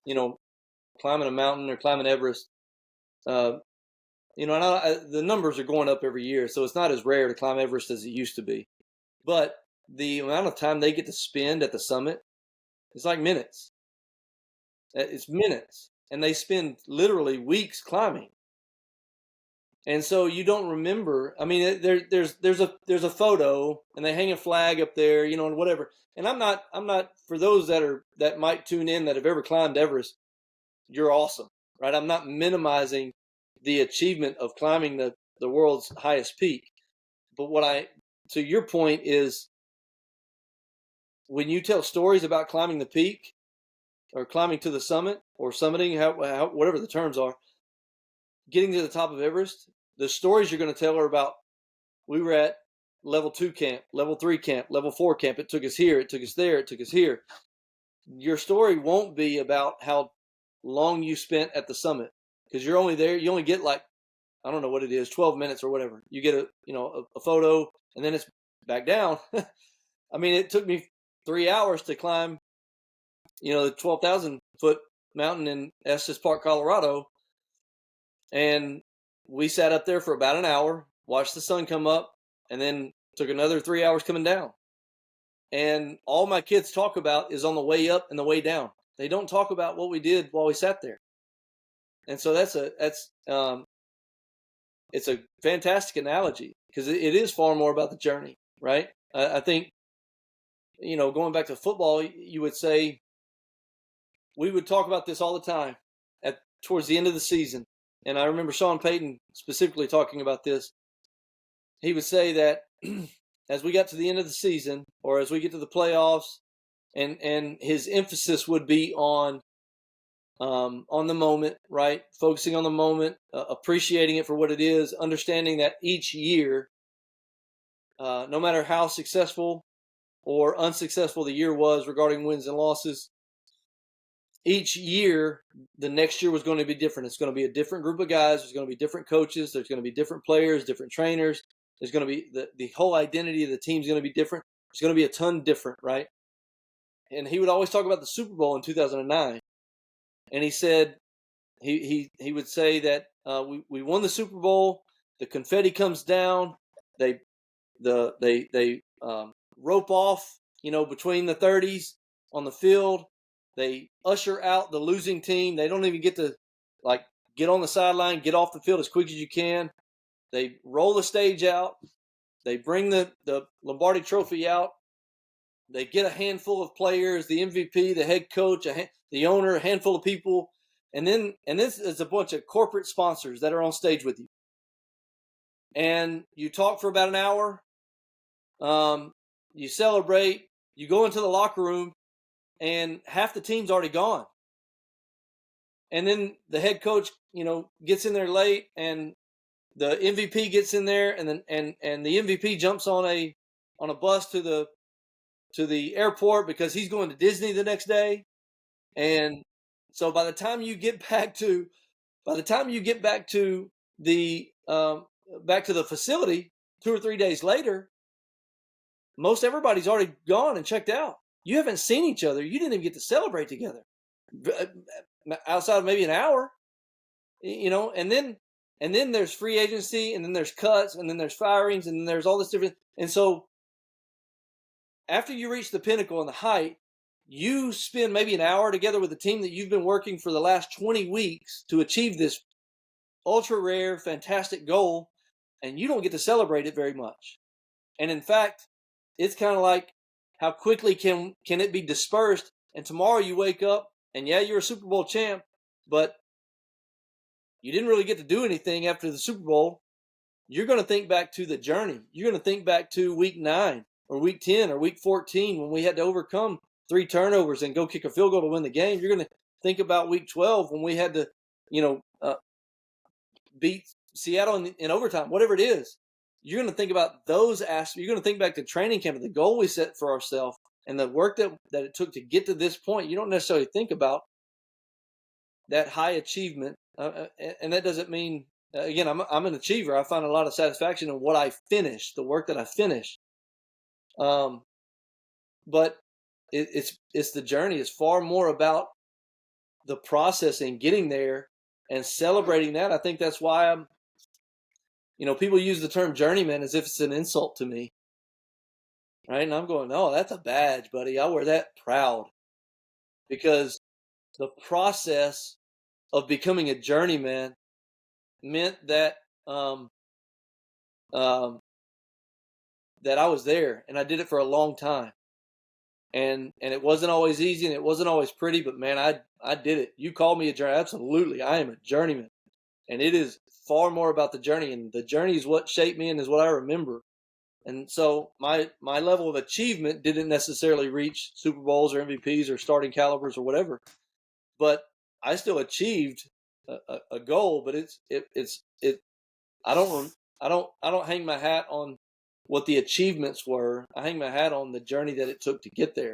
climbing a mountain or climbing Everest, and the numbers are going up every year, so it's not as rare to climb Everest as it used to be. But the amount of time they get to spend at the summit is like minutes. It's minutes, and they spend literally weeks climbing. And so you don't remember. I mean, there's a photo, and they hang a flag up there, and whatever. And I'm not for those that might tune in that have ever climbed Everest. You're awesome, right? I'm not minimizing the achievement of climbing the world's highest peak. But to your point is, when you tell stories about climbing the peak or climbing to the summit or summiting, whatever the terms are, getting to the top of Everest, the stories you're going to tell are about, we were at level 2 camp, level 3 camp, level 4 camp. It took us here. It took us there. It took us here. Your story won't be about how long you spent at the summit, because you're only there. You only get like, I don't know what it is, 12 minutes or whatever. You get a photo, and then it's back down. I mean, it took me 3 hours to climb, the 12,000 foot mountain in Estes Park, Colorado. And we sat up there for about an hour, watched the sun come up, and then took another 3 hours coming down. And all my kids talk about is on the way up and the way down. They don't talk about what we did while we sat there. And so it's a fantastic analogy, because it is far more about the journey, right? I think, going back to football, you would say, we would talk about this all the time towards the end of the season. And I remember Sean Payton specifically talking about this. He would say that as we got to the end of the season, or as we get to the playoffs, and his emphasis would be on the moment, right? Focusing on the moment, appreciating it for what it is, understanding that each year, no matter how successful or unsuccessful the year was regarding wins and losses, each year, the next year was going to be different. It's going to be a different group of guys. There's going to be different coaches. There's going to be different players, different trainers. There's going to be the whole identity of the team is going to be different. It's going to be a ton different, right? And he would always talk about the Super Bowl in 2009. And he said, he would say that we won the Super Bowl. The confetti comes down. They rope off, between the 30s on the field. They usher out the losing team. They don't even get to get on the sideline, get off the field as quick as you can. They roll the stage out. They bring the Lombardi Trophy out. They get a handful of players, the MVP, the head coach, the owner, a handful of people, and this is a bunch of corporate sponsors that are on stage with you. And you talk for about an hour. You celebrate. You go into the locker room, and half the team's already gone. And then the head coach, gets in there late, and the MVP gets in there, and then and the MVP jumps on a bus to the airport because he's going to Disney the next day. And so by the time you get back to the facility 2 or 3 days later, most everybody's already gone and checked out. You haven't seen each other. You didn't even get to celebrate together outside of maybe an hour, and then there's free agency, and then there's cuts, and then there's firings, and then there's all this different. And so after you reach the pinnacle and the height, you spend maybe an hour together with the team that you've been working for the last 20 weeks to achieve this ultra rare, fantastic goal, and you don't get to celebrate it very much. And in fact, it's kind of like, how quickly can it be dispersed? And tomorrow you wake up, and yeah, you're a Super Bowl champ, but you didn't really get to do anything after the Super Bowl. You're going to think back to the journey. You're going to think back to week 9 or week 10 or week 14 when we had to overcome 3 turnovers and go kick a field goal to win the game. You're going to think about week 12 when we had to, beat Seattle in overtime, whatever it is. You're going to think about those aspects. You're going to think back to training camp and the goal we set for ourselves and the work that it took to get to this point. You don't necessarily think about that high achievement. And that doesn't mean, again, I'm an achiever. I find a lot of satisfaction in what I finish, the work that I finish. But it's the journey. It's far more about the process in getting there and celebrating that. I think that's why I'm, people use the term journeyman as if it's an insult to me, right? And I'm going, no, that's a badge, buddy. I wear that proud, because the process of becoming a journeyman meant that um, um, that I was there, and I did it for a long time, and it wasn't always easy, and it wasn't always pretty, but man, I did it. You call me a journeyman? Absolutely, I am a journeyman, and it is far more about the journey, and the journey is what shaped me and is what I remember. And so my level of achievement didn't necessarily reach Super Bowls or MVPs or starting calibers or whatever, but I still achieved a goal. But it's I don't hang my hat on what the achievements were. I hang my hat on the journey that it took to get there.